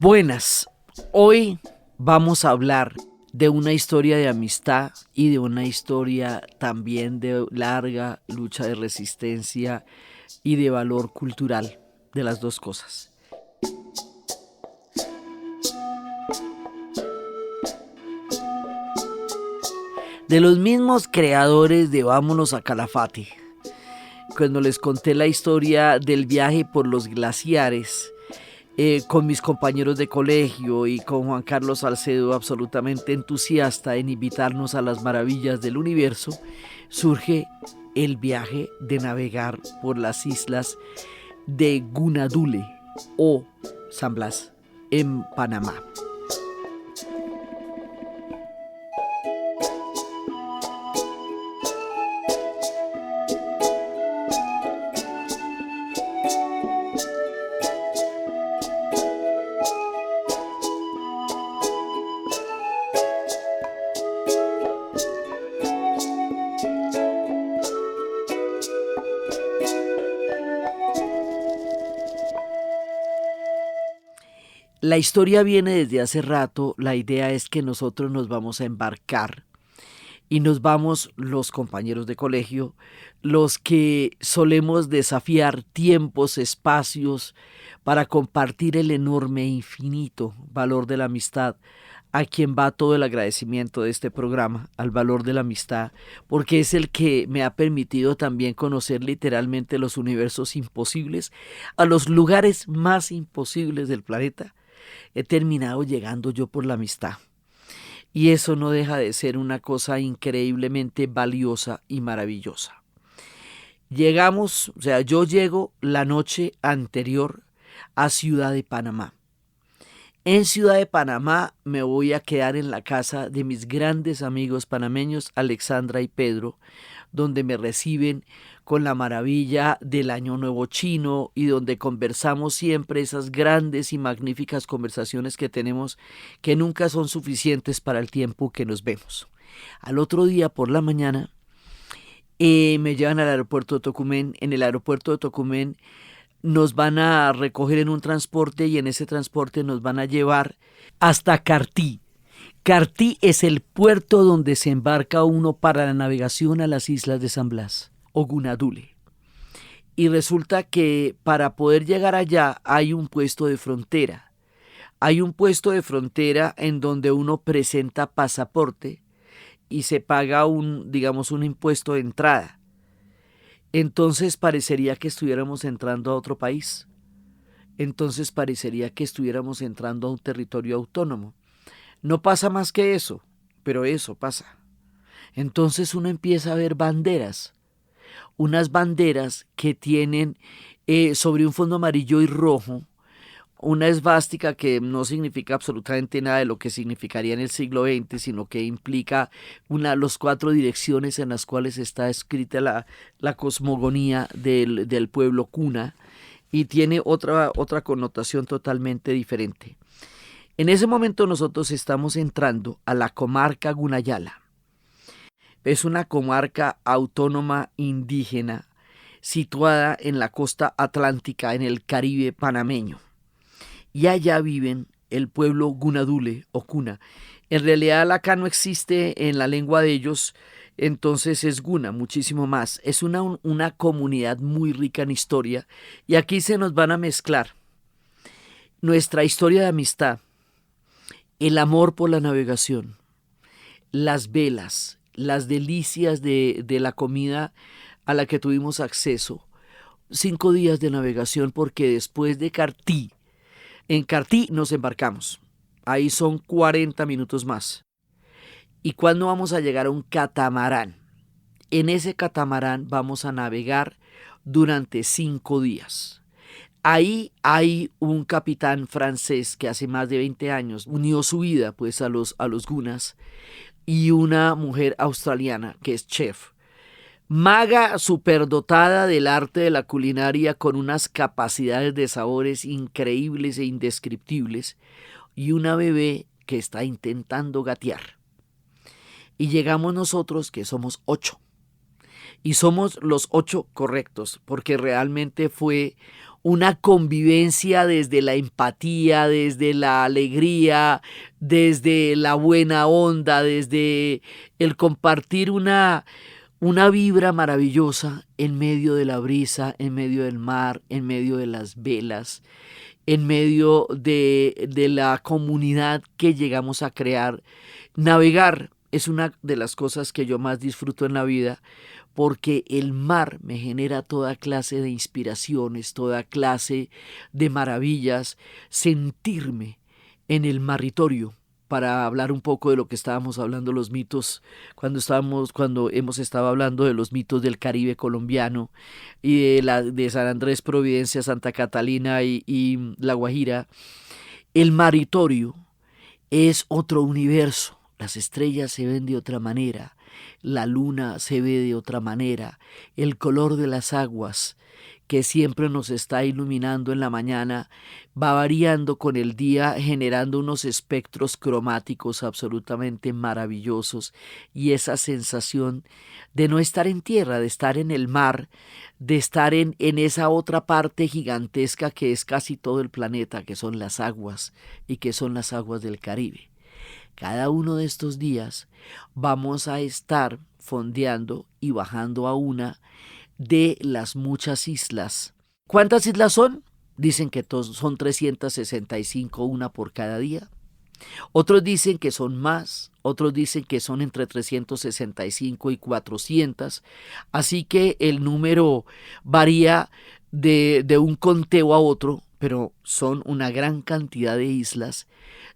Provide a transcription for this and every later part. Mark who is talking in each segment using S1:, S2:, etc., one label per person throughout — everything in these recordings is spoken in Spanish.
S1: Buenas, hoy vamos a hablar de una historia de amistad y de una historia también de larga lucha de resistencia y de valor cultural, de las dos cosas. De los mismos creadores de Vámonos a Calafate, cuando les conté la historia del viaje por los glaciares, con mis compañeros de colegio y con Juan Carlos Salcedo absolutamente entusiasta en invitarnos a las maravillas del universo, surge el viaje de navegar por las islas de Gunadule o San Blas en Panamá. La historia viene desde hace rato. La idea es que nosotros nos vamos a embarcar y nos vamos los compañeros de colegio, los que solemos desafiar tiempos, espacios para compartir el enorme e infinito valor de la amistad, a quien va todo el agradecimiento de este programa, al valor de la amistad, porque es el que me ha permitido también conocer literalmente los universos imposibles, a los lugares más imposibles del planeta. He terminado llegando yo por la amistad. Y eso no deja de ser una cosa increíblemente valiosa y maravillosa. Yo llego la noche anterior a Ciudad de Panamá. En Ciudad de Panamá me voy a quedar en la casa de mis grandes amigos panameños, Alexandra y Pedro, donde me reciben con la maravilla del Año Nuevo Chino y donde conversamos siempre esas grandes y magníficas conversaciones que tenemos, que nunca son suficientes para el tiempo que nos vemos. Al otro día por la mañana me llevan al aeropuerto de Tocumen. En el aeropuerto de Tocumen nos van a recoger en un transporte y en ese transporte nos van a llevar hasta Cartí. Cartí es el puerto donde se embarca uno para la navegación a las islas de San Blas o Gunadule. Y resulta que para poder llegar allá hay un puesto de frontera. Hay un puesto de frontera en donde uno presenta pasaporte y se paga un impuesto de entrada. Entonces parecería que estuviéramos entrando a otro país. Entonces parecería que estuviéramos entrando a un territorio autónomo. No pasa más que eso, pero eso pasa. Entonces uno empieza a ver banderas, unas banderas que tienen sobre un fondo amarillo y rojo una esvástica que no significa absolutamente nada de lo que significaría en el siglo XX, sino que implica las 4 direcciones en las cuales está escrita la cosmogonía del pueblo cuna, y tiene otra connotación totalmente diferente. En ese momento nosotros estamos entrando a la comarca Gunayala. Es una comarca autónoma indígena situada en la costa atlántica, en el Caribe panameño. Y allá viven el pueblo Gunadule o Cuna. En realidad acá no existe en la lengua de ellos, entonces es Guna, muchísimo más. Es una comunidad muy rica en historia, y aquí se nos van a mezclar nuestra historia de amistad, el amor por la navegación, las velas, las delicias de la comida a la que tuvimos acceso, 5 días de navegación, porque después de Cartí, en Cartí nos embarcamos. Ahí son 40 minutos más. ¿Y cuándo vamos a llegar a un catamarán? En ese catamarán vamos a navegar durante 5 días. Ahí hay un capitán francés que hace más de 20 años unió su vida pues a los gunas, y una mujer australiana que es chef. Maga superdotada del arte de la culinaria, con unas capacidades de sabores increíbles e indescriptibles, y una bebé que está intentando gatear. Y llegamos nosotros, que somos 8. Y somos los 8 correctos, porque realmente fue una convivencia desde la empatía, desde la alegría, desde la buena onda, desde el compartir una vibra maravillosa en medio de la brisa, en medio del mar, en medio de las velas, en medio de la comunidad que llegamos a crear. Navegar es una de las cosas que yo más disfruto en la vida, porque el mar me genera toda clase de inspiraciones, toda clase de maravillas, sentirme en el maritorio, para hablar un poco de lo que estábamos hablando, los mitos, cuando hemos estado hablando de los mitos del Caribe colombiano y de San Andrés, Providencia, Santa Catalina y La Guajira. El maritorio es otro universo. Las estrellas se ven de otra manera, la luna se ve de otra manera, el color de las aguas que siempre nos está iluminando en la mañana va variando con el día, generando unos espectros cromáticos absolutamente maravillosos, y esa sensación de no estar en tierra, de estar en el mar, de estar en esa otra parte gigantesca que es casi todo el planeta, que son las aguas y que son las aguas del Caribe. Cada uno de estos días vamos a estar fondeando y bajando a una de las muchas islas. ¿Cuántas islas son? Dicen que son 365, una por cada día. Otros dicen que son más, otros dicen que son entre 365 y 400. Así que el número varía de un conteo a otro, pero son una gran cantidad de islas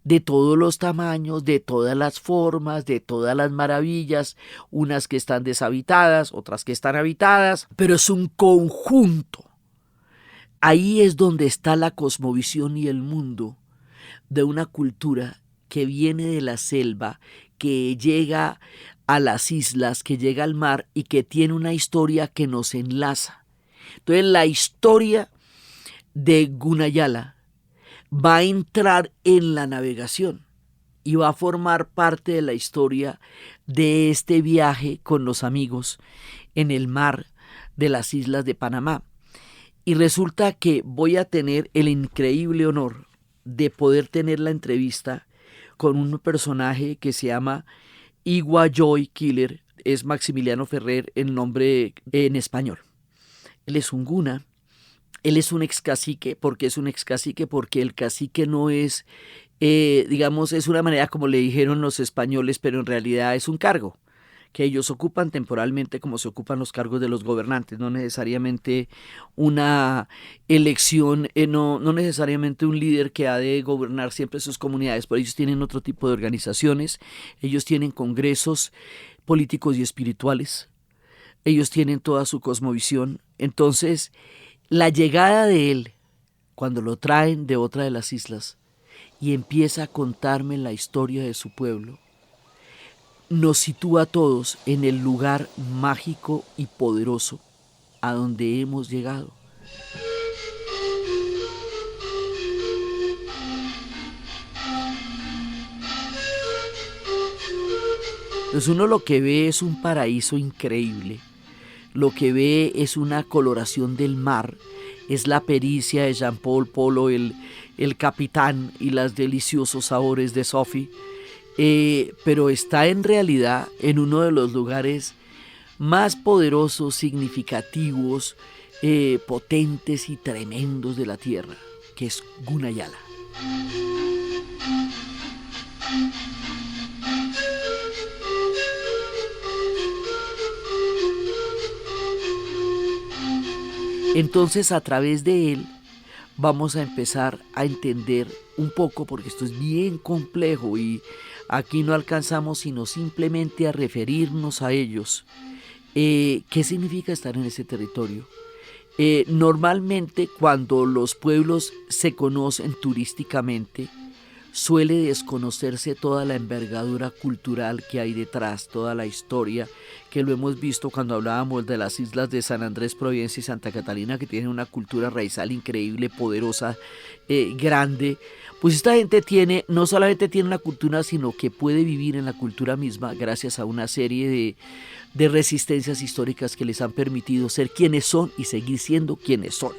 S1: de todos los tamaños, de todas las formas, de todas las maravillas, unas que están deshabitadas, otras que están habitadas, pero es un conjunto. Ahí es donde está la cosmovisión y el mundo de una cultura que viene de la selva, que llega a las islas, que llega al mar y que tiene una historia que nos enlaza. Entonces la historia de Gunayala va a entrar en la navegación y va a formar parte de la historia de este viaje con los amigos en el mar de las islas de Panamá. Y resulta que voy a tener el increíble honor de poder tener la entrevista con un personaje que se llama Igua Joy Killer, es Maximiliano Ferrer el nombre en español. Él es un guna. Él es un excacique. ¿Por qué es un excacique? Porque el cacique no es, digamos, es una manera como le dijeron los españoles, pero en realidad es un cargo que ellos ocupan temporalmente como se ocupan los cargos de los gobernantes, no necesariamente una elección, no necesariamente un líder que ha de gobernar siempre sus comunidades, pero ellos tienen otro tipo de organizaciones, ellos tienen congresos políticos y espirituales, ellos tienen toda su cosmovisión. Entonces, la llegada de él, cuando lo traen de otra de las islas y empieza a contarme la historia de su pueblo, nos sitúa a todos en el lugar mágico y poderoso a donde hemos llegado. Pues uno lo que ve es un paraíso increíble. Lo que ve es una coloración del mar, es la pericia de Jean-Paul Polo, el capitán, y los deliciosos sabores de Sophie, pero está en realidad en uno de los lugares más poderosos, significativos, potentes y tremendos de la tierra, que es Gunayala. Entonces, a través de él vamos a empezar a entender un poco, porque esto es bien complejo y aquí no alcanzamos sino simplemente a referirnos a ellos. ¿Qué significa estar en ese territorio? Normalmente cuando los pueblos se conocen turísticamente, suele desconocerse toda la envergadura cultural que hay detrás, toda la historia, que lo hemos visto cuando hablábamos de las islas de San Andrés, Providencia y Santa Catalina, que tienen una cultura raizal increíble, poderosa, grande. Pues esta gente no solamente tiene una cultura, sino que puede vivir en la cultura misma gracias a una serie de resistencias históricas que les han permitido ser quienes son y seguir siendo quienes son.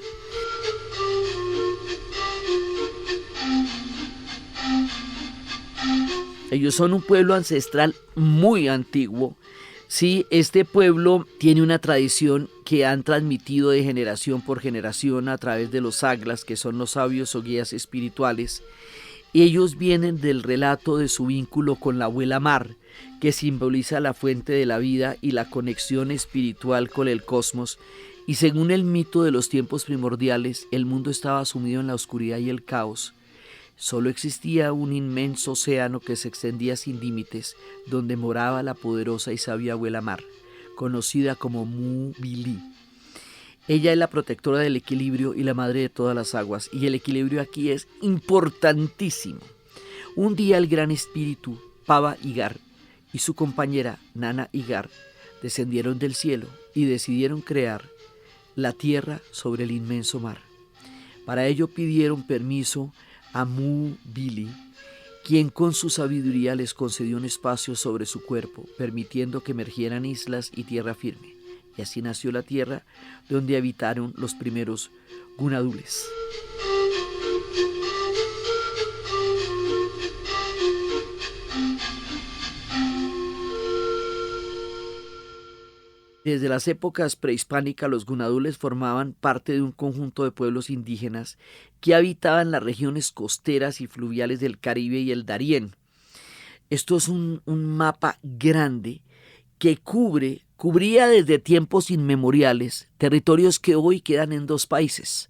S1: Ellos son un pueblo ancestral muy antiguo. Sí, este pueblo tiene una tradición que han transmitido de generación por generación a través de los saglas, que son los sabios o guías espirituales. Ellos vienen del relato de su vínculo con la abuela mar, que simboliza la fuente de la vida y la conexión espiritual con el cosmos. Y según el mito de los tiempos primordiales, el mundo estaba sumido en la oscuridad y el caos. Solo existía un inmenso océano que se extendía sin límites, donde moraba la poderosa y sabia abuela mar, conocida como Mu-Bili. Ella es la protectora del equilibrio y la madre de todas las aguas, y el equilibrio aquí es importantísimo. Un día el gran espíritu Pava Igar y su compañera Nana Igar descendieron del cielo y decidieron crear la tierra sobre el inmenso mar. Para ello pidieron permiso a Mu-Bili, quien con su sabiduría les concedió un espacio sobre su cuerpo, permitiendo que emergieran islas y tierra firme. Y así nació la tierra donde habitaron los primeros gunadules. Desde las épocas prehispánicas, los gunadules formaban parte de un conjunto de pueblos indígenas que habitaban las regiones costeras y fluviales del Caribe y el Darién. Esto es un mapa grande que cubría desde tiempos inmemoriales territorios que hoy quedan en dos países,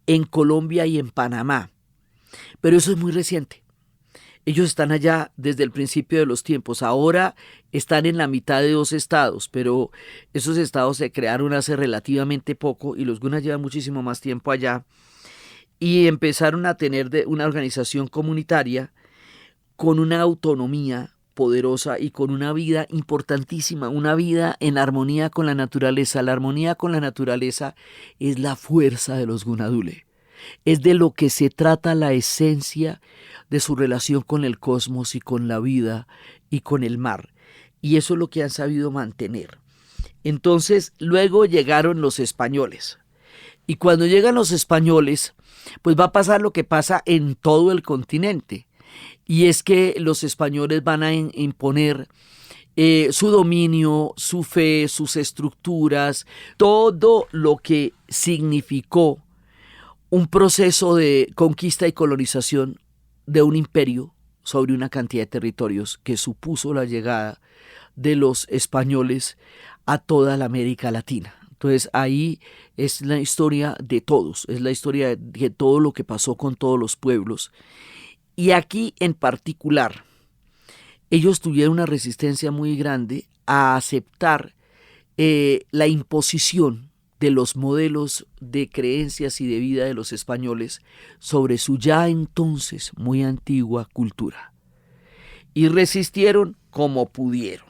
S1: en Colombia y en Panamá. Pero eso es muy reciente. Ellos están allá desde el principio de los tiempos. Ahora están en la mitad de dos estados, pero esos estados se crearon hace relativamente poco y los gunas llevan muchísimo más tiempo allá y empezaron a tener una organización comunitaria con una autonomía poderosa y con una vida importantísima, una vida en armonía con la naturaleza. La armonía con la naturaleza es la fuerza de los gunadule. Es de lo que se trata la esencia de su relación con el cosmos y con la vida y con el mar. Y eso es lo que han sabido mantener. Entonces, luego llegaron los españoles. Y cuando llegan los españoles, pues va a pasar lo que pasa en todo el continente. Y es que los españoles van a imponer su dominio, su fe, sus estructuras, todo lo que significó un proceso de conquista y colonización de un imperio sobre una cantidad de territorios que supuso la llegada de los españoles a toda la América Latina. Entonces ahí es la historia de todos, es la historia de todo lo que pasó con todos los pueblos. Y aquí en particular, ellos tuvieron una resistencia muy grande a aceptar la imposición de los modelos de creencias y de vida de los españoles sobre su ya entonces muy antigua cultura. Y resistieron como pudieron.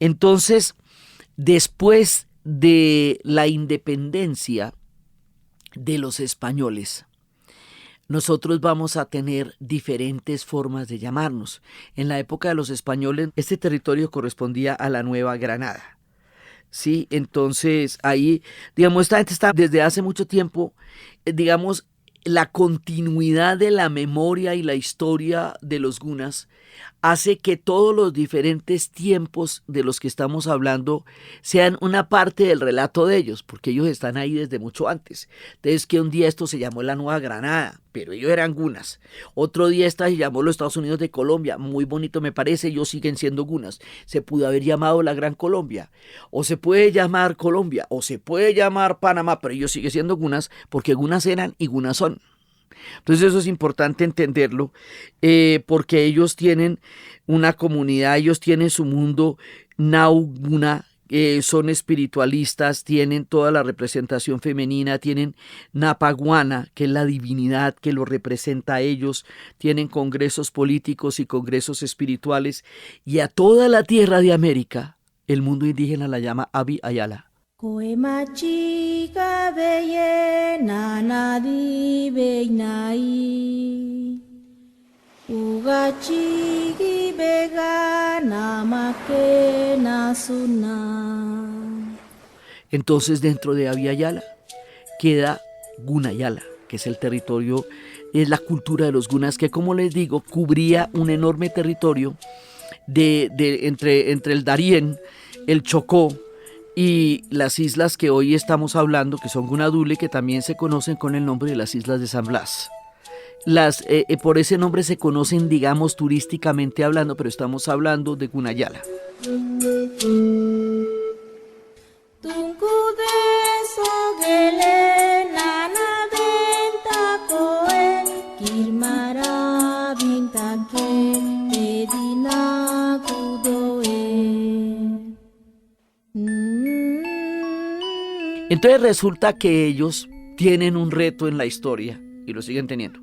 S1: Entonces, después de la independencia de los españoles, nosotros vamos a tener diferentes formas de llamarnos. En la época de los españoles, este territorio correspondía a la Nueva Granada. Sí, entonces ahí, digamos, esta gente está desde hace mucho tiempo, digamos, la continuidad de la memoria y la historia de los gunas hace que todos los diferentes tiempos de los que estamos hablando sean una parte del relato de ellos, porque ellos están ahí desde mucho antes. Entonces que un día esto se llamó la Nueva Granada, pero ellos eran gunas. Otro día esta se llamó los Estados Unidos de Colombia, muy bonito me parece, ellos siguen siendo gunas. Se pudo haber llamado la Gran Colombia, o se puede llamar Colombia, o se puede llamar Panamá, pero ellos siguen siendo gunas porque gunas eran y gunas son. Entonces eso es importante entenderlo, porque ellos tienen una comunidad, ellos tienen su mundo Nauguna, son espiritualistas, tienen toda la representación femenina, tienen Napaguana, que es la divinidad que los representa a ellos, tienen congresos políticos y congresos espirituales, y a toda la tierra de América, el mundo indígena la llama Abi Ayala.
S2: Koemachiga beye nanadi beinai Ugachigi bega namake nasuna.
S1: Entonces dentro de Abi Ayala queda Gunayala, que es el territorio es la cultura de los gunas, que como les digo, cubría un enorme territorio entre el Darién, el Chocó y las islas que hoy estamos hablando, que son Gunadule, que también se conocen con el nombre de las Islas de San Blas. Por ese nombre se conocen, digamos, turísticamente hablando, pero estamos hablando de Gunayala. Entonces resulta que ellos tienen un reto en la historia, y lo siguen teniendo: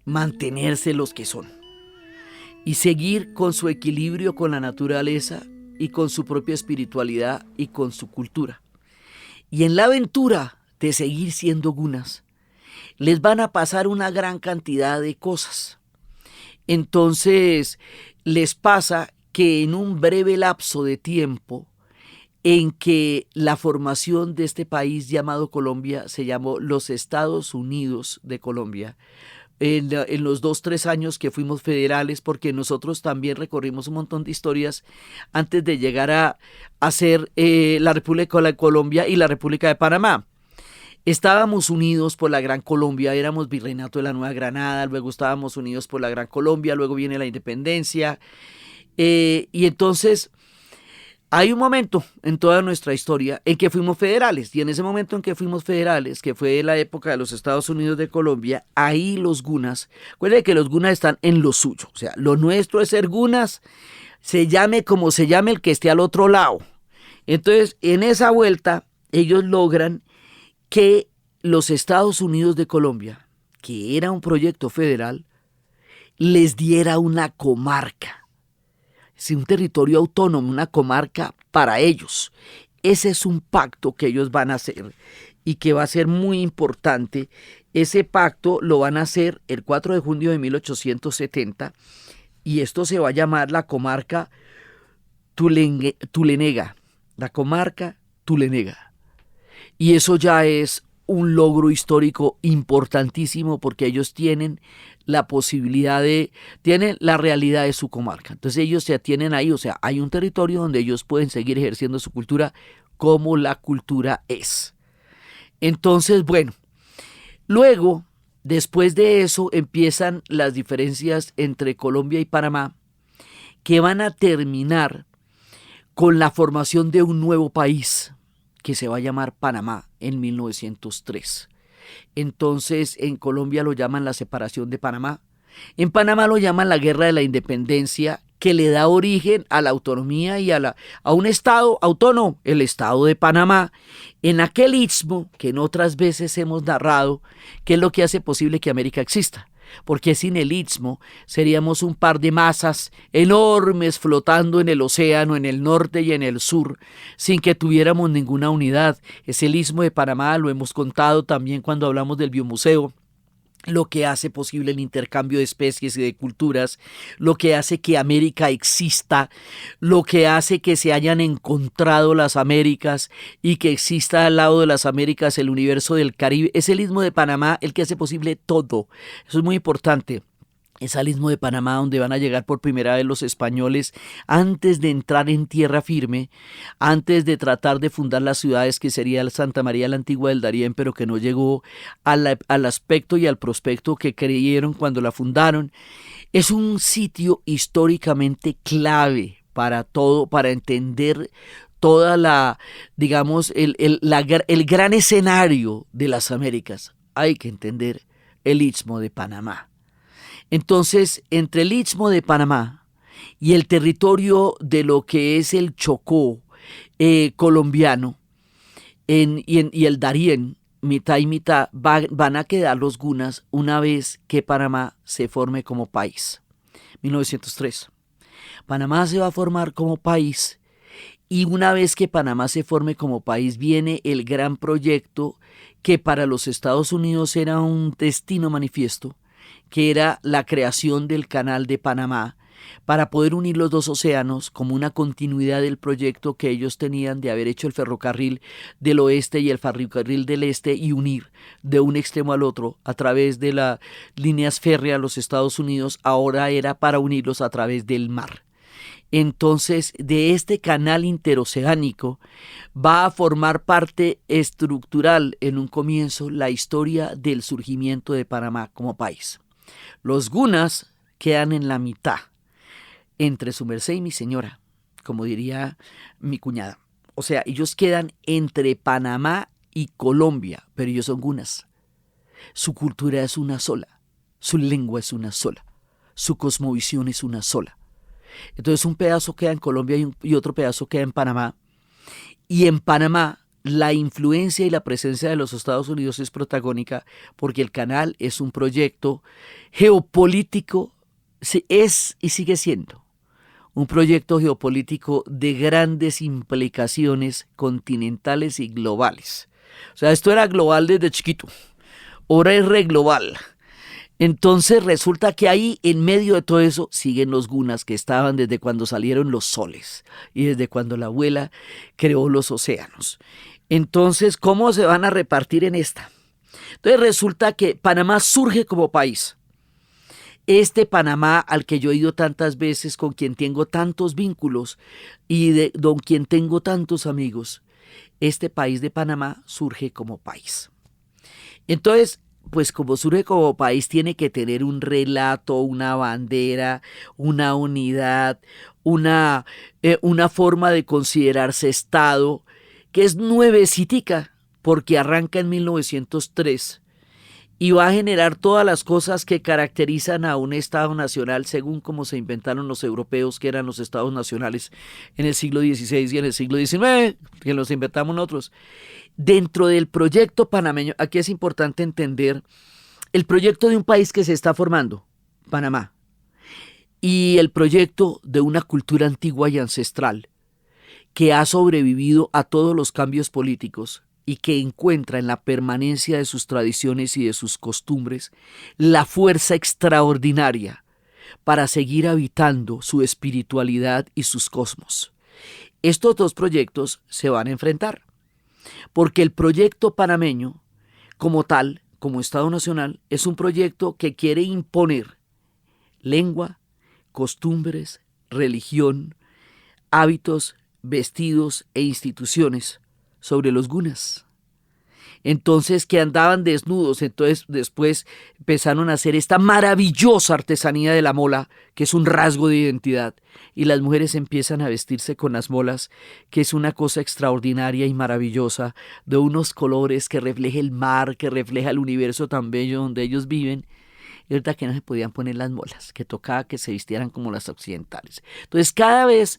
S1: mantenerse los que son y seguir con su equilibrio con la naturaleza y con su propia espiritualidad y con su cultura. Y en la aventura de seguir siendo gunas, les van a pasar una gran cantidad de cosas. Entonces les pasa que en un breve lapso de tiempo en que la formación de este país llamado Colombia se llamó los Estados Unidos de Colombia, en los 2-3 años que fuimos federales, porque nosotros también recorrimos un montón de historias antes de llegar a ser la República de Colombia y la República de Panamá. Estábamos unidos por la Gran Colombia, éramos virreinato de la Nueva Granada, luego estábamos unidos por la Gran Colombia, luego viene la independencia, y entonces hay un momento en toda nuestra historia en que fuimos federales, y en ese momento en que fuimos federales, que fue la época de los Estados Unidos de Colombia, ahí los gunas, recuerden que los gunas están en lo suyo, o sea, lo nuestro es ser gunas, se llame como se llame el que esté al otro lado. Entonces, en esa vuelta, ellos logran que los Estados Unidos de Colombia, que era un proyecto federal, les diera una comarca. Es un territorio autónomo, una comarca para ellos. Ese es un pacto que ellos van a hacer y que va a ser muy importante. Ese pacto lo van a hacer el 4 de junio de 1870 y esto se va a llamar la comarca Tulenega, la comarca Tulenega. Y eso ya es un logro histórico importantísimo porque ellos tienen la posibilidad tienen la realidad de su comarca. Entonces ellos se atienen ahí, o sea, hay un territorio donde ellos pueden seguir ejerciendo su cultura como la cultura es. Entonces, bueno, luego, después de eso, empiezan las diferencias entre Colombia y Panamá, que van a terminar con la formación de un nuevo país, que se va a llamar Panamá en 1903. Entonces en Colombia lo llaman la separación de Panamá, en Panamá lo llaman la guerra de la independencia, que le da origen a la autonomía y a un estado autónomo, el estado de Panamá, en aquel istmo que en otras veces hemos narrado, que es lo que hace posible que América exista. Porque sin el istmo seríamos un par de masas enormes flotando en el océano, en el norte y en el sur, sin que tuviéramos ninguna unidad. Es el istmo de Panamá, lo hemos contado también cuando hablamos del biomuseo, lo que hace posible el intercambio de especies y de culturas, lo que hace que América exista, lo que hace que se hayan encontrado las Américas y que exista al lado de las Américas el universo del Caribe. Es el istmo de Panamá el que hace posible todo. Eso es muy importante. Es al istmo de Panamá donde van a llegar por primera vez los españoles antes de entrar en tierra firme, antes de tratar de fundar las ciudades que sería Santa María la Antigua del Darién, pero que no llegó al aspecto y al prospecto que creyeron cuando la fundaron. Es un sitio históricamente clave para todo, para entender toda digamos, el gran escenario de las Américas. Hay que entender el istmo de Panamá. Entonces, entre el istmo de Panamá y el territorio de lo que es el Chocó colombiano y el Darién, mitad y mitad, van a quedar los gunas una vez que Panamá se forme como país. 1903. Panamá se va a formar como país y una vez que Panamá se forme como país viene el gran proyecto que para los Estados Unidos era un destino manifiesto, que era la creación del Canal de Panamá, para poder unir los dos océanos como una continuidad del proyecto que ellos tenían de haber hecho el ferrocarril del oeste y el ferrocarril del este y unir de un extremo al otro a través de las líneas férreas a los Estados Unidos. Ahora era para unirlos a través del mar. Entonces, de este canal interoceánico va a formar parte estructural en un comienzo la historia del surgimiento de Panamá como país. Los gunas quedan en la mitad, entre su merced y mi señora, como diría mi cuñada. O sea, ellos quedan entre Panamá y Colombia, pero ellos son gunas. Su cultura es una sola, su lengua es una sola, su cosmovisión es una sola. Entonces un pedazo queda en Colombia y otro pedazo queda en Panamá. Y en Panamá la influencia y la presencia de los Estados Unidos es protagónica porque el canal es un proyecto geopolítico, es y sigue siendo un proyecto geopolítico de grandes implicaciones continentales y globales. O sea, esto era global desde chiquito, ahora es re global. Entonces resulta que ahí en medio de todo eso siguen los gunas que estaban desde cuando salieron los soles y desde cuando la abuela creó los océanos. Entonces, ¿cómo se van a repartir en esta? Entonces resulta que Panamá surge como país. Este Panamá al que yo he ido tantas veces, con quien tengo tantos vínculos y con quien tengo tantos amigos, este país de Panamá surge como país. Entonces, pues como surge como país tiene que tener un relato, una bandera, una unidad, una forma de considerarse Estado, que es nuevecitica, porque arranca en 1903 y va a generar todas las cosas que caracterizan a un Estado nacional según como se inventaron los europeos, que eran los Estados nacionales en el siglo XVI y en el siglo XIX, que los inventamos nosotros. Dentro del proyecto panameño, aquí es importante entender el proyecto de un país que se está formando, Panamá, y el proyecto de una cultura antigua y ancestral que ha sobrevivido a todos los cambios políticos y que encuentra en la permanencia de sus tradiciones y de sus costumbres la fuerza extraordinaria para seguir habitando su espiritualidad y sus cosmos. Estos dos proyectos se van a enfrentar, porque el proyecto panameño, como tal, como Estado Nacional, es un proyecto que quiere imponer lengua, costumbres, religión, hábitos, vestidos e instituciones sobre los gunas. Entonces, que andaban desnudos, entonces después empezaron a hacer esta maravillosa artesanía de la mola, que es un rasgo de identidad, y las mujeres empiezan a vestirse con las molas, que es una cosa extraordinaria y maravillosa, de unos colores que refleja el mar, que refleja el universo tan bello donde ellos viven. Y verdad que no se podían poner las molas, que tocaba que se vistieran como las occidentales. Entonces, cada vez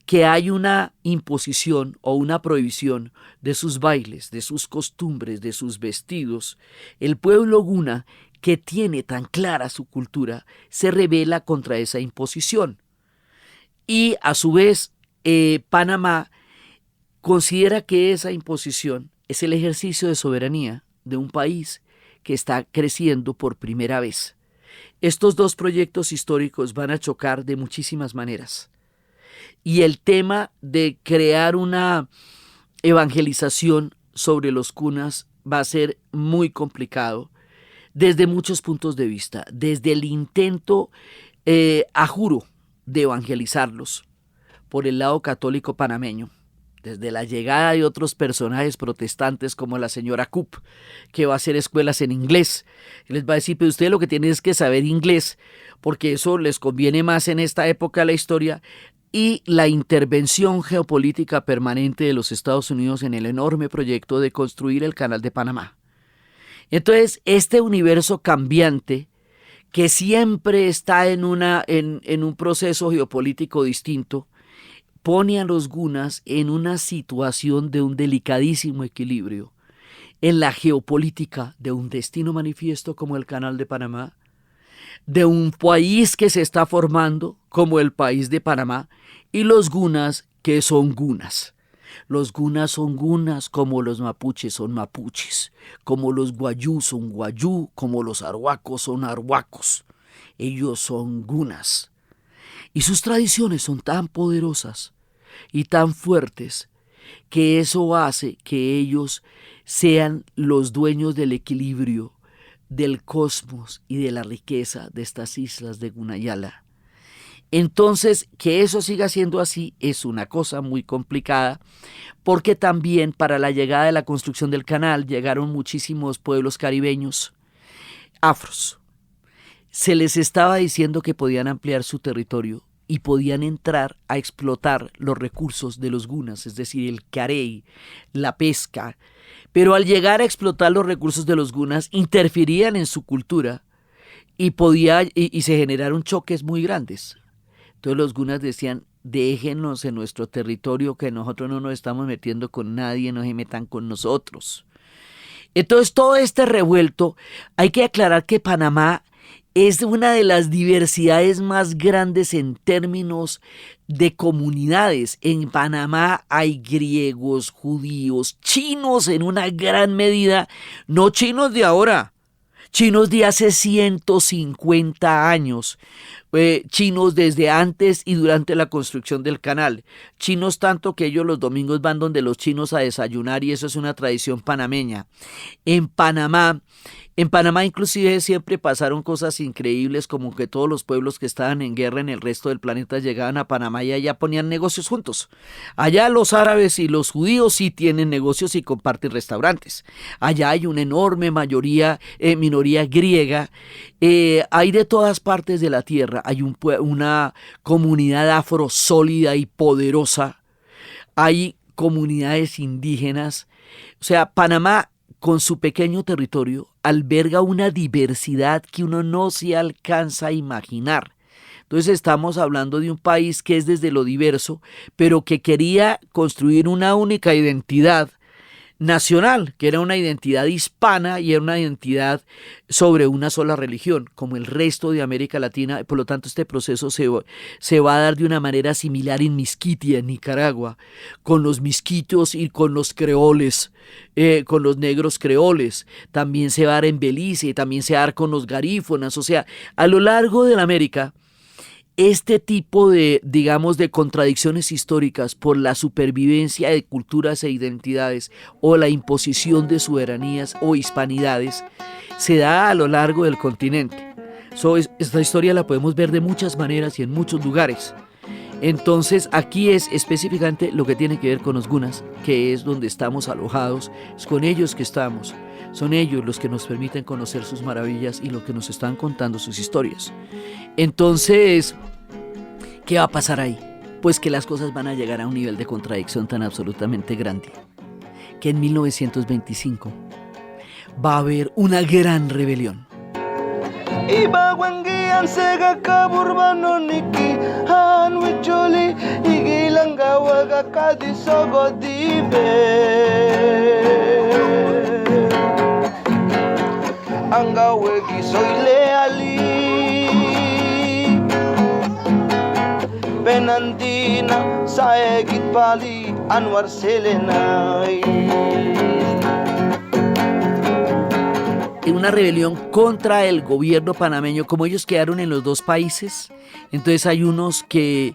S1: que hay una imposición o una prohibición de sus bailes, de sus costumbres, de sus vestidos, el pueblo guna, que tiene tan clara su cultura, se rebela contra esa imposición. Y a su vez, Panamá considera que esa imposición es el ejercicio de soberanía de un país que está creciendo por primera vez. Estos dos proyectos históricos van a chocar de muchísimas maneras. Y el tema de crear una evangelización sobre los gunas va a ser muy complicado desde muchos puntos de vista. Desde el intento a juro de evangelizarlos por el lado católico panameño, desde la llegada de otros personajes protestantes como la señora Coop, que va a hacer escuelas en inglés. Les va a decir, pero ustedes lo que tienen es que saber inglés, porque eso les conviene más en esta época de la historia, y la intervención geopolítica permanente de los Estados Unidos en el enorme proyecto de construir el Canal de Panamá. Entonces, este universo cambiante, que siempre está en un proceso geopolítico distinto, pone a los gunas en una situación de un delicadísimo equilibrio en la geopolítica de un destino manifiesto como el Canal de Panamá, de un país que se está formando como el país de Panamá, y los gunas que son gunas. Los gunas son gunas como los mapuches son mapuches, como los guayú son guayú, como los arhuacos son arhuacos. Ellos son gunas. Y sus tradiciones son tan poderosas y tan fuertes que eso hace que ellos sean los dueños del equilibrio, del cosmos y de la riqueza de estas islas de Gunayala. Entonces, que eso siga siendo así es una cosa muy complicada, porque también para la llegada de la construcción del canal llegaron muchísimos pueblos caribeños, afros. Se les estaba diciendo que podían ampliar su territorio y podían entrar a explotar los recursos de los gunas, es decir, el carey, la pesca. Pero al llegar a explotar los recursos de los gunas, interferían en su cultura y se generaron choques muy grandes. Entonces los gunas decían, déjenos en nuestro territorio, que nosotros no nos estamos metiendo con nadie, no se metan con nosotros. Entonces todo este revuelto, hay que aclarar que Panamá es una de las diversidades más grandes en términos de comunidades. En Panamá hay griegos, judíos, chinos en una gran medida, no chinos de ahora, chinos de hace 150 años, chinos desde antes y durante la construcción del canal, chinos tanto que ellos los domingos van donde los chinos a desayunar y eso es una tradición panameña. En Panamá inclusive siempre pasaron cosas increíbles, como que todos los pueblos que estaban en guerra en el resto del planeta llegaban a Panamá y allá ponían negocios juntos. Allá los árabes y los judíos sí tienen negocios y comparten restaurantes. Allá hay una enorme minoría griega. Hay de todas partes de la tierra. Hay una comunidad afro sólida y poderosa. Hay comunidades indígenas. O sea, Panamá, con su pequeño territorio, alberga una diversidad que uno no se alcanza a imaginar. Entonces estamos hablando de un país que es desde lo diverso, pero que quería construir una única identidad nacional, que era una identidad hispana y era una identidad sobre una sola religión, como el resto de América Latina. Por lo tanto, este proceso se va a dar de una manera similar en Misquitia, en Nicaragua, con los misquitos y con los creoles, con los negros creoles. También se va a dar en Belice, también se va a dar con los garífonas. O sea, a lo largo de la América, este tipo de contradicciones históricas por la supervivencia de culturas e identidades o la imposición de soberanías o hispanidades se da a lo largo del continente. Esta historia la podemos ver de muchas maneras y en muchos lugares. Entonces aquí es específicamente lo que tiene que ver con los gunas, que es donde estamos alojados, es con ellos que estamos. Son ellos los que nos permiten conocer sus maravillas y los que nos están contando sus historias. Entonces, ¿qué va a pasar ahí? Pues que las cosas van a llegar a un nivel de contradicción tan absolutamente grande, que en 1925 va a haber una gran rebelión.
S3: Angawegi soy leali Benandina saegit bali Anwar selenai.
S1: Una rebelión contra el gobierno panameño. Como ellos quedaron en los dos países, entonces hay unos que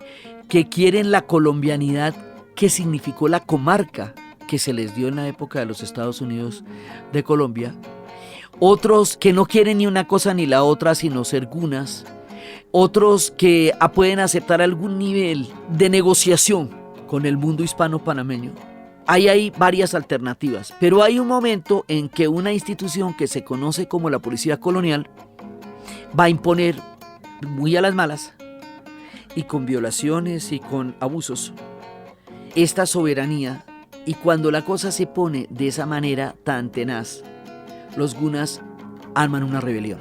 S1: quieren la colombianidad que significó la comarca que se les dio en la época de los Estados Unidos de Colombia. Otros que no quieren ni una cosa ni la otra, sino ser gunas. Otros que pueden aceptar algún nivel de negociación con el mundo hispano panameño. Hay varias alternativas, pero hay un momento en que una institución que se conoce como la Policía Colonial va a imponer, muy a las malas, y con violaciones y con abusos, esta soberanía. Y cuando la cosa se pone de esa manera tan tenaz, los gunas arman una rebelión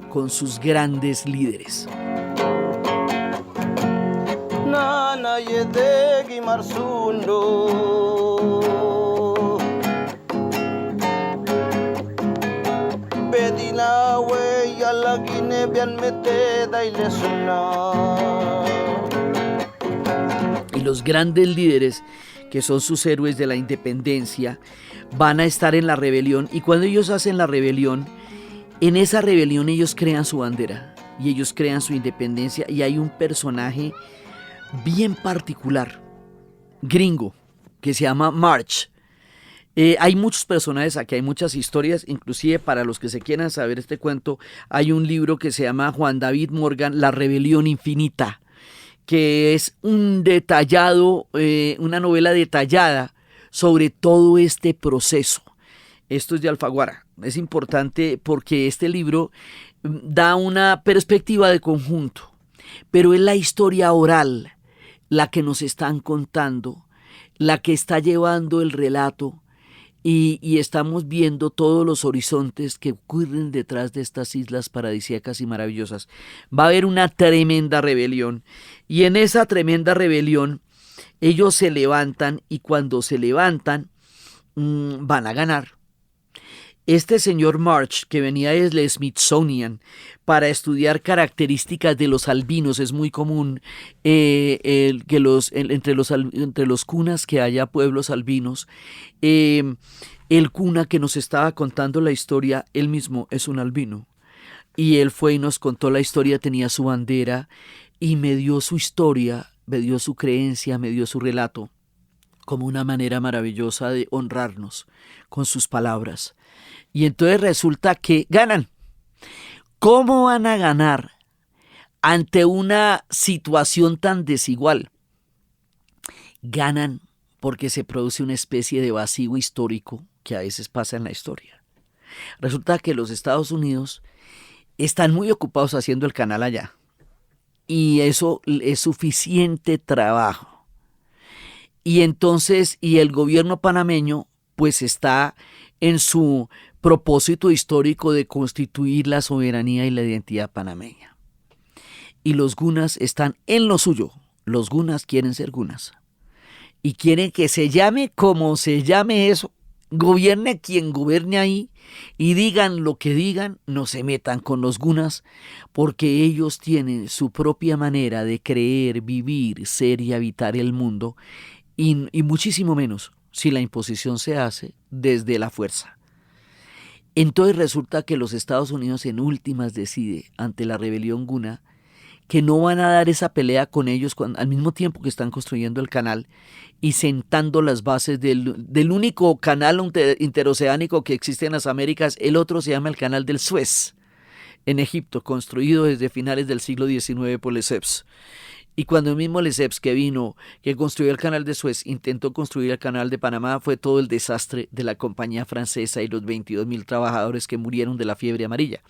S1: con sus grandes líderes.
S3: Nana yedegi marsundo Bedina we yalagine bian mete daile sunna.
S1: Y los grandes líderes, que son sus héroes de la independencia, van a estar en la rebelión. Y cuando ellos hacen la rebelión, en esa rebelión ellos crean su bandera. y ellos crean su independencia, y hay un personaje bien particular, gringo, que se llama March. Hay muchos personajes aquí, hay muchas historias, inclusive para los que se quieran saber este cuento, hay un libro que se llama Juan David Morgan, La Rebelión Infinita, que es una novela detallada sobre todo este proceso. Esto es de Alfaguara. Es importante porque este libro da una perspectiva de conjunto, pero es la historia oral la que nos están contando, la que está llevando el relato, y estamos viendo todos los horizontes que ocurren detrás de estas islas paradisíacas y maravillosas. Va a haber una tremenda rebelión, y en esa tremenda rebelión ellos se levantan, y cuando se levantan van a ganar. Este señor March, que venía desde Smithsonian para estudiar características de los albinos, es muy común entre los cunas que haya pueblos albinos. El cuna que nos estaba contando la historia, él mismo es un albino. Y él fue y nos contó la historia, tenía su bandera y me dio su historia, me dio su creencia, me dio su relato, como una manera maravillosa de honrarnos con sus palabras. Y entonces resulta que ganan. ¿Cómo van a ganar ante una situación tan desigual? Ganan porque se produce una especie de vacío histórico que a veces pasa en la historia. Resulta que los Estados Unidos están muy ocupados haciendo el canal allá, y eso es suficiente trabajo. Y entonces, el gobierno panameño pues está en su propósito histórico de constituir la soberanía y la identidad panameña. Y los gunas están en lo suyo. Los gunas quieren ser gunas. Y quieren que se llame como se llame eso. Gobierne quien gobierne ahí, y digan lo que digan, no se metan con los gunas, porque ellos tienen su propia manera de creer, vivir, ser y habitar el mundo, y muchísimo menos si la imposición se hace desde la fuerza. Entonces resulta que los Estados Unidos en últimas decide, ante la rebelión guna, que no van a dar esa pelea con ellos al mismo tiempo que están construyendo el canal y sentando las bases del único canal interoceánico que existe en las Américas. El otro se llama el Canal del Suez, en Egipto, construido desde finales del siglo XIX por Lesseps. Y cuando el mismo Lesseps que construyó el canal de Suez, intentó construir el canal de Panamá, fue todo el desastre de la compañía francesa y los 22,000 trabajadores que murieron de la fiebre amarilla.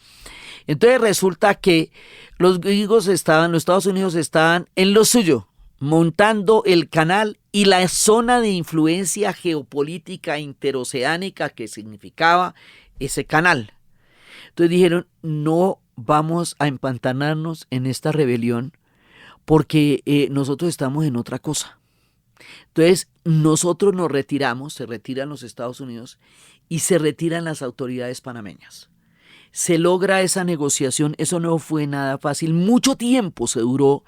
S1: Entonces resulta que los Estados Unidos estaban en lo suyo, montando el canal y la zona de influencia geopolítica interoceánica que significaba ese canal. Entonces dijeron, no vamos a empantanarnos en esta rebelión, porque nosotros estamos en otra cosa. Entonces nosotros nos retiramos, se retiran los Estados Unidos y se retiran las autoridades panameñas. Se logra esa negociación, eso no fue nada fácil, mucho tiempo se duró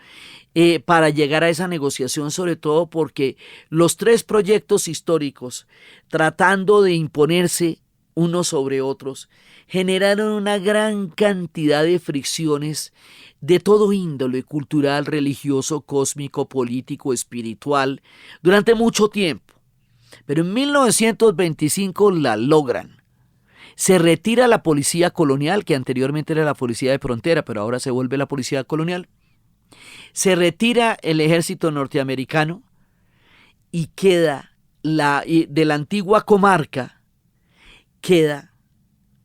S1: para llegar a esa negociación, sobre todo porque los tres proyectos históricos, tratando de imponerse unos sobre otros, generaron una gran cantidad de fricciones de todo índole, cultural, religioso, cósmico, político, espiritual, durante mucho tiempo. Pero en 1925 la logran. Se retira la policía colonial, que anteriormente era la policía de frontera, pero ahora se vuelve la policía colonial. Se retira el ejército norteamericano y queda de la antigua comarca, queda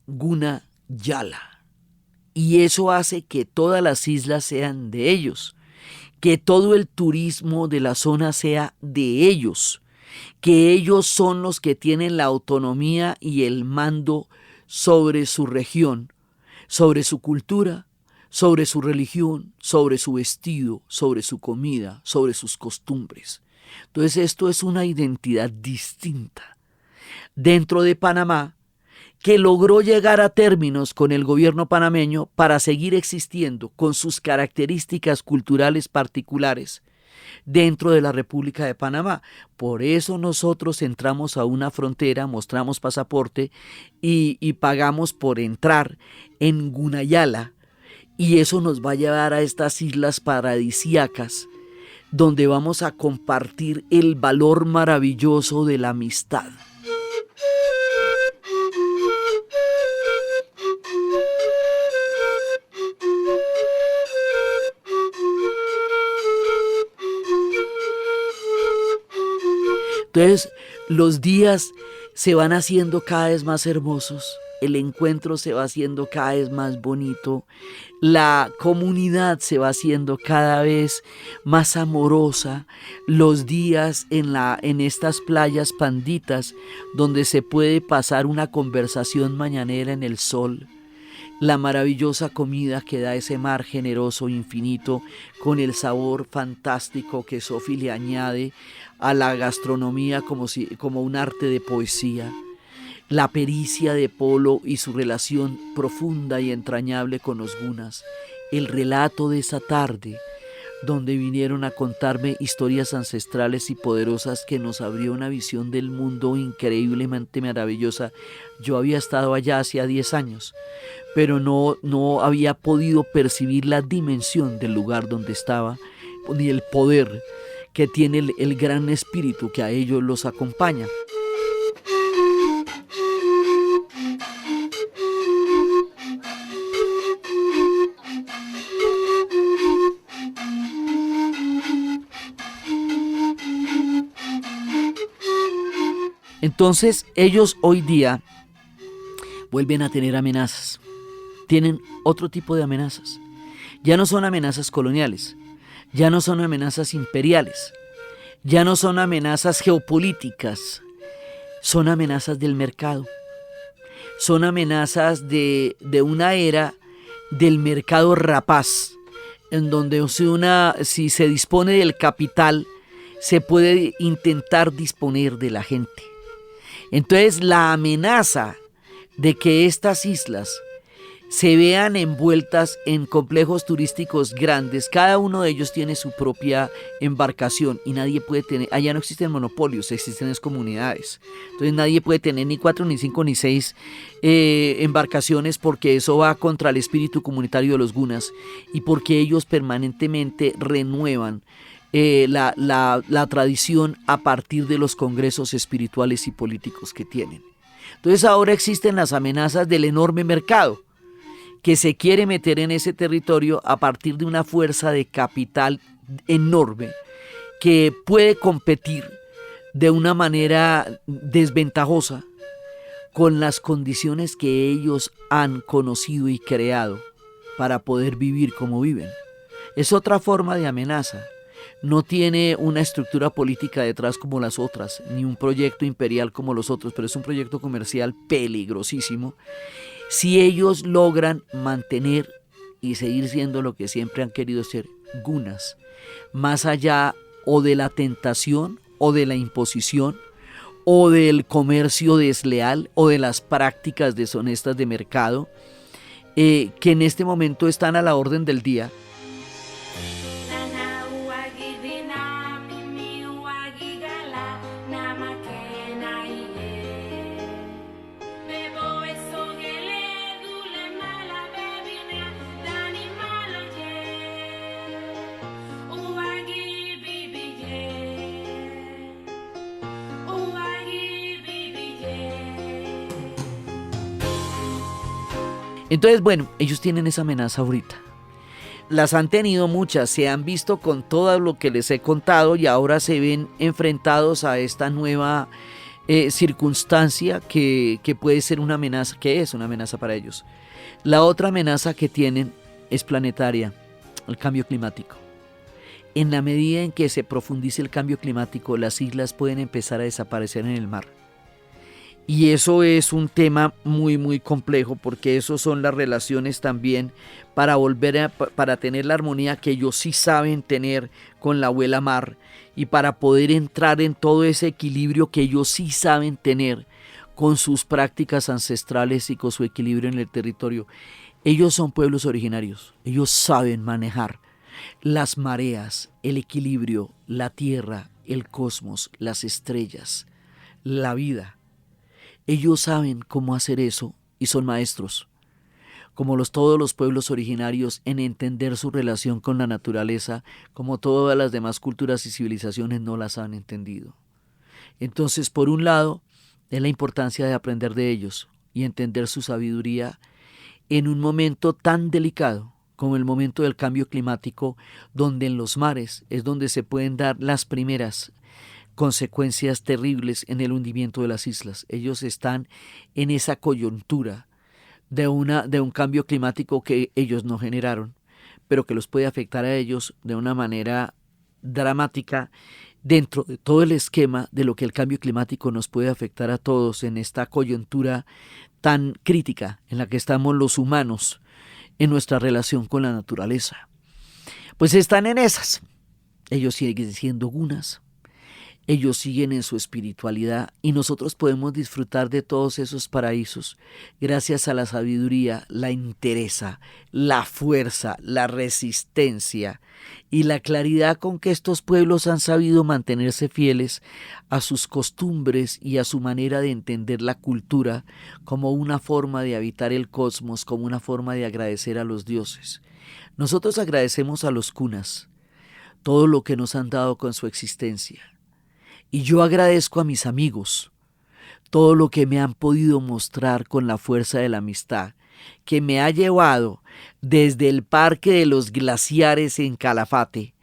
S1: Gunayala. Y eso hace que todas las islas sean de ellos, que todo el turismo de la zona sea de ellos, que ellos son los que tienen la autonomía y el mando sobre su región, sobre su cultura, sobre su religión, sobre su vestido, sobre su comida, sobre sus costumbres. Entonces esto es una identidad distinta dentro de Panamá, que logró llegar a términos con el gobierno panameño para seguir existiendo con sus características culturales particulares dentro de la República de Panamá. Por eso nosotros entramos a una frontera, mostramos pasaporte y pagamos por entrar en Gunayala, Y eso nos va a llevar a estas islas paradisíacas, donde vamos a compartir el valor maravilloso de la amistad. Entonces, los días se van haciendo cada vez más hermosos, el encuentro se va haciendo cada vez más bonito, la comunidad se va haciendo cada vez más amorosa, los días en estas playas panditas donde se puede pasar una conversación mañanera en el sol, la maravillosa comida que da ese mar generoso, infinito, con el sabor fantástico que Sofi le añade a la gastronomía como un arte de poesía, la pericia de Polo y su relación profunda y entrañable con los gunas, el relato de esa tarde donde vinieron a contarme historias ancestrales y poderosas que nos abrió una visión del mundo increíblemente maravillosa. Yo había estado allá hacía 10 años, pero no había podido percibir la dimensión del lugar donde estaba, ni el poder que tiene el gran espíritu que a ellos los acompaña. Entonces ellos hoy día vuelven a tener amenazas, tienen otro tipo de amenazas. Ya no son amenazas coloniales, ya no son amenazas imperiales, ya no son amenazas geopolíticas, son amenazas del mercado, son amenazas de una era del mercado rapaz, en donde si se dispone del capital, se puede intentar disponer de la gente. Entonces la amenaza de que estas islas se vean envueltas en complejos turísticos grandes, cada uno de ellos tiene su propia embarcación y nadie puede tener, allá no existen monopolios, existen comunidades, entonces nadie puede tener ni 4, ni 5, ni 6 embarcaciones, porque eso va contra el espíritu comunitario de los gunas y porque ellos permanentemente renuevan la tradición a partir de los congresos espirituales y políticos que tienen. Entonces ahora existen las amenazas del enorme mercado que se quiere meter en ese territorio a partir de una fuerza de capital enorme que puede competir de una manera desventajosa con las condiciones que ellos han conocido y creado para poder vivir como viven. Es otra forma de amenaza. No tiene una estructura política detrás como las otras, ni un proyecto imperial como los otros, pero es un proyecto comercial peligrosísimo. Si ellos logran mantener y seguir siendo lo que siempre han querido ser, gunas, más allá o de la tentación o de la imposición o del comercio desleal o de las prácticas deshonestas de mercado, que en este momento están a la orden del día, entonces, bueno, ellos tienen esa amenaza ahorita. Las han tenido muchas, se han visto con todo lo que les he contado y ahora se ven enfrentados a esta nueva circunstancia que puede ser una amenaza, que es una amenaza para ellos. La otra amenaza que tienen es planetaria, el cambio climático. En la medida en que se profundice el cambio climático, las islas pueden empezar a desaparecer en el mar. Y eso es un tema muy muy complejo, porque eso son las relaciones también para tener la armonía que ellos sí saben tener con la abuela mar y para poder entrar en todo ese equilibrio que ellos sí saben tener con sus prácticas ancestrales y con su equilibrio en el territorio. Ellos son pueblos originarios, ellos saben manejar las mareas, el equilibrio, la tierra, el cosmos, las estrellas, la vida. Ellos saben cómo hacer eso y son maestros. como todos los pueblos originarios, en entender su relación con la naturaleza, como todas las demás culturas y civilizaciones no las han entendido. Entonces, por un lado, es la importancia de aprender de ellos y entender su sabiduría en un momento tan delicado como el momento del cambio climático, donde en los mares es donde se pueden dar las primeras consecuencias terribles en el hundimiento de las islas. Ellos están en esa coyuntura de un cambio climático que ellos no generaron, pero que los puede afectar a ellos de una manera dramática dentro de todo el esquema de lo que el cambio climático nos puede afectar a todos en esta coyuntura tan crítica en la que estamos los humanos en nuestra relación con la naturaleza. Pues están en esas. Ellos siguen siendo gunas. Ellos siguen en su espiritualidad y nosotros podemos disfrutar de todos esos paraísos gracias a la sabiduría, la entereza, la fuerza, la resistencia y la claridad con que estos pueblos han sabido mantenerse fieles a sus costumbres y a su manera de entender la cultura como una forma de habitar el cosmos, como una forma de agradecer a los dioses. Nosotros agradecemos a los cunas todo lo que nos han dado con su existencia. Y yo agradezco a mis amigos todo lo que me han podido mostrar con la fuerza de la amistad, que me ha llevado desde el Parque de los Glaciares en Calafate,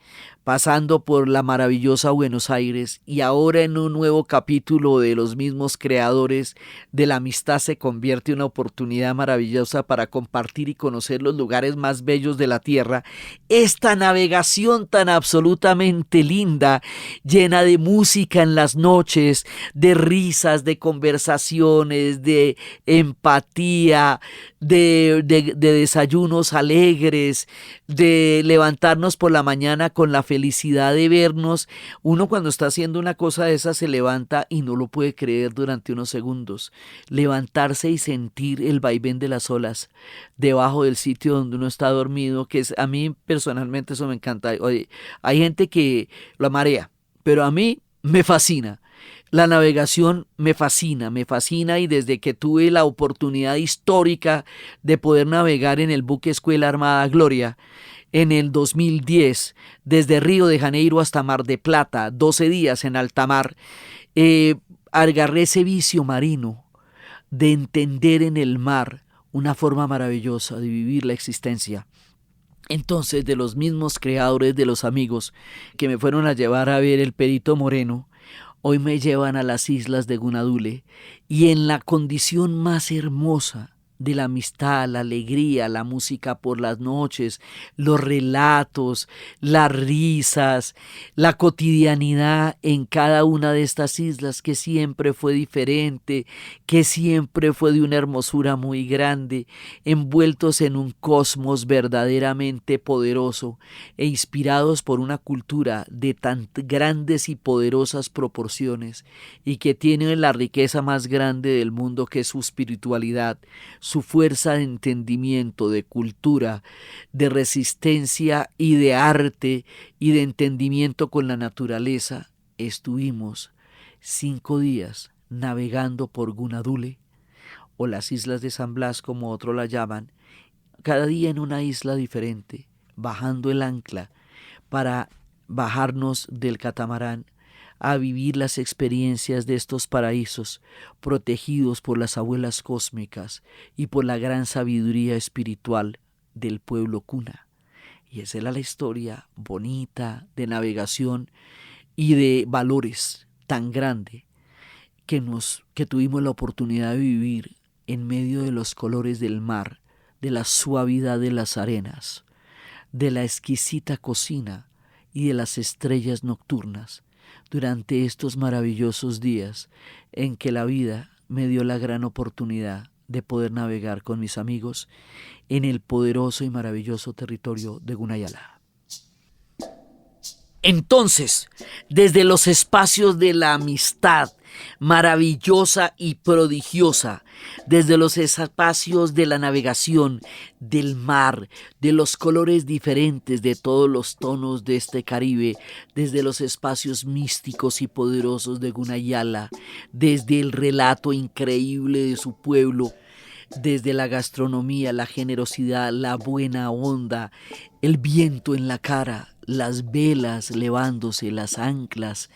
S1: pasando por la maravillosa Buenos Aires y ahora en un nuevo capítulo de los mismos creadores de la amistad se convierte en una oportunidad maravillosa para compartir y conocer los lugares más bellos de la tierra. Esta navegación tan absolutamente linda, llena de música en las noches, de risas, de conversaciones, de empatía, de desayunos alegres, de levantarnos por la mañana con la felicidad de vernos. Uno cuando está haciendo una cosa de esa se levanta y no lo puede creer durante unos segundos. Levantarse y sentir el vaivén de las olas debajo del sitio donde uno está dormido, que a mí personalmente eso me encanta. Oye, hay gente que lo marea, pero a mí me fascina. La navegación me fascina y desde que tuve la oportunidad histórica de poder navegar en el buque Escuela Armada Gloria en el 2010, desde Río de Janeiro hasta Mar de Plata, 12 días en alta mar, agarré ese vicio marino de entender en el mar una forma maravillosa de vivir la existencia. Entonces, de los mismos creadores, de los amigos que me fueron a llevar a ver el Perito Moreno, hoy me llevan a las islas de Gunadule y en la condición más hermosa de la amistad, la alegría, la música por las noches, los relatos, las risas, la cotidianidad en cada una de estas islas que siempre fue diferente, que siempre fue de una hermosura muy grande, envueltos en un cosmos verdaderamente poderoso e inspirados por una cultura de tan grandes y poderosas proporciones y que tiene la riqueza más grande del mundo que es su espiritualidad, su fuerza de entendimiento, de cultura, de resistencia y de arte y de entendimiento con la naturaleza. Estuvimos 5 días navegando por Gunadule, o las islas de San Blas como otros la llaman, cada día en una isla diferente, bajando el ancla para bajarnos del catamarán a vivir las experiencias de estos paraísos protegidos por las abuelas cósmicas y por la gran sabiduría espiritual del pueblo cuna. Y esa era la historia bonita de navegación y de valores tan grande que tuvimos la oportunidad de vivir en medio de los colores del mar, de la suavidad de las arenas, de la exquisita cocina y de las estrellas nocturnas, durante estos maravillosos días en que la vida me dio la gran oportunidad de poder navegar con mis amigos en el poderoso y maravilloso territorio de Gunayala. Entonces, desde los espacios de la amistad maravillosa y prodigiosa, desde los espacios de la navegación, del mar, de los colores diferentes de todos los tonos de este Caribe, desde los espacios místicos y poderosos de Gunayala, desde el relato increíble de su pueblo, desde la gastronomía, la generosidad, la buena onda, el viento en la cara, las velas levándose, las anclas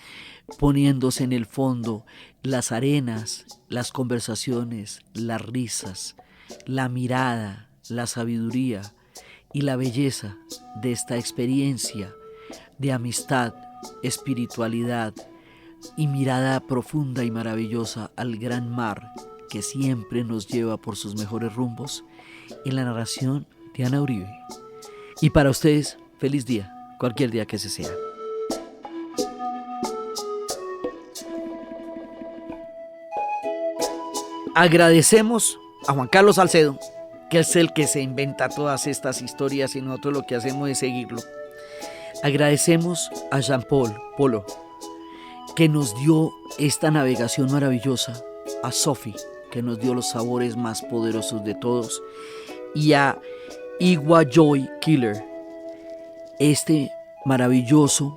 S1: poniéndose en el fondo, las arenas, las conversaciones, las risas, la mirada, la sabiduría y la belleza de esta experiencia de amistad, espiritualidad y mirada profunda y maravillosa al gran mar que siempre nos lleva por sus mejores rumbos, en la narración de Ana Uribe. Y para ustedes, feliz día, cualquier día que ese sea. Agradecemos a Juan Carlos Salcedo, que es el que se inventa todas estas historias y nosotros lo que hacemos es seguirlo. Agradecemos a Jean-Paul Polo, que nos dio esta navegación maravillosa, a Sophie, que nos dio los sabores más poderosos de todos, y a Igua Joy Killer, este maravilloso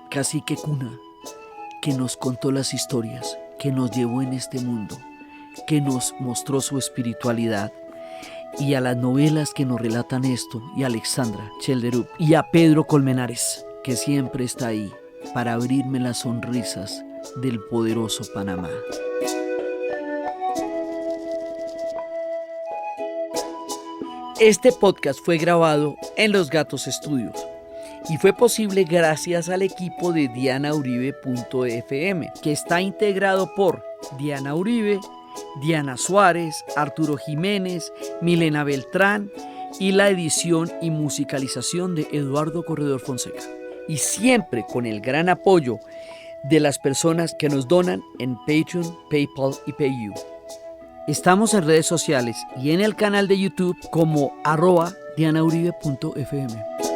S1: cacique cuna que nos contó las historias, que nos llevó en este mundo, que nos mostró su espiritualidad, y a las novelas que nos relatan esto, y a Alexandra Chelderup, y a Pedro Colmenares, que siempre está ahí para abrirme las sonrisas del poderoso Panamá. Este podcast fue grabado en Los Gatos Studios y fue posible gracias al equipo de dianauribe.fm, que está integrado por Diana Uribe, Diana Suárez, Arturo Jiménez, Milena Beltrán y la edición y musicalización de Eduardo Corredor Fonseca. Y siempre con el gran apoyo de las personas que nos donan en Patreon, PayPal y PayU. Estamos en redes sociales y en el canal de YouTube como @dianauribe.fm.